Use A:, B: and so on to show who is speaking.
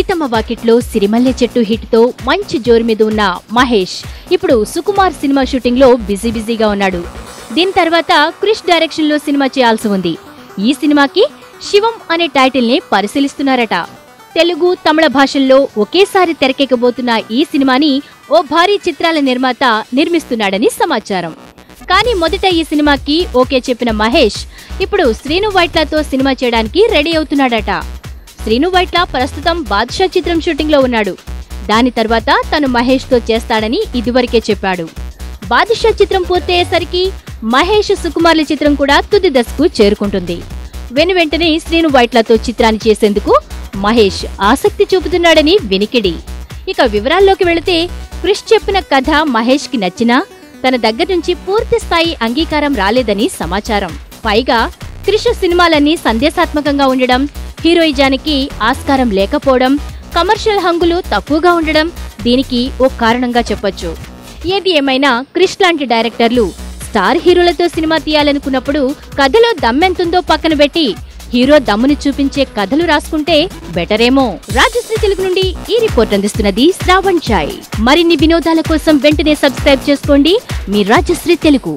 A: సీతమ్మ వాకిట్లో సిరిమల్లె చెట్టు హిట్ తో మంచి జోరు మీద ఉన్న మహేష్ ఇప్పుడు సుకుమార్ సినిమా షూటింగ్ లో బిజీగా ఉన్నాడు. దీని తర్వాత క్రిష్ డైరెక్షన్ లో సినిమా చేయాల్సి ఉంది. ఈ సినిమాకి శివం అనే టైటిల్ ని పరిశీలిస్తున్నారట. తెలుగు, తమిళ భాషల్లో ఒకేసారి తెరకెక్కబోతున్న ఈ సినిమాని ఓ భారీ చిత్రాల నిర్మాత నిర్మిస్తున్నాడని సమాచారం. కానీ మొదట ఈ సినిమాకి ఓకే చెప్పిన మహేష్ ఇప్పుడు శ్రీను వైట్లతో సినిమా చేయడానికి రెడీ అవుతున్నాడట. శ్రీను వైట్ల ప్రస్తుతం బాద్షా చిత్రం షూటింగ్ లో ఉన్నాడు. దాని తర్వాత తను మహేష్ తో చేస్తాడని ఇదివరకే చెప్పాడు. బాద్షా చిత్రం పూర్తయ్యేసరికి మహేష్, సుకుమార్ల చిత్రం కూడా తుది దశకు చేరుకుంటుంది. వెంటనే శ్రీను వైట్లతో చిత్రాన్ని చేసేందుకు మహేష్ ఆసక్తి చూపుతున్నాడని వినికిడి. ఇక వివరాల్లోకి వెళితే, క్రిష్ చెప్పిన కథ మహేష్ కి నచ్చినా తన దగ్గర నుంచి పూర్తి స్థాయి అంగీకారం రాలేదని సమాచారం. పైగా క్రిష్ సినిమాలన్నీ సందేశాత్మకంగా ఉండడం, హీరోయిజానికి ఆస్కారం లేకపోవడం, కమర్షియల్ హంగులు తక్కువగా ఉండడం దీనికి ఓ కారణంగా చెప్పొచ్చు. ఏది ఏమైనా క్రిష్ లాంటి డైరెక్టర్లు స్టార్ హీరోలతో సినిమా తీయాలనుకున్నప్పుడు కథలో దమ్మెంతుందో పక్కన పెట్టి హీరో దమ్ముని చూపించే కథలు రాసుకుంటే బెటరేమో. రాజశ్రీ తెలుగు నుండి ఈ రిపోర్ట్ అందిస్తున్నది శ్రావణ్ చాయ్. మరిన్ని వినోదాల కోసం వెంటనే సబ్స్క్రైబ్ చేసుకోండి మీ రాజశ్రీ తెలుగు.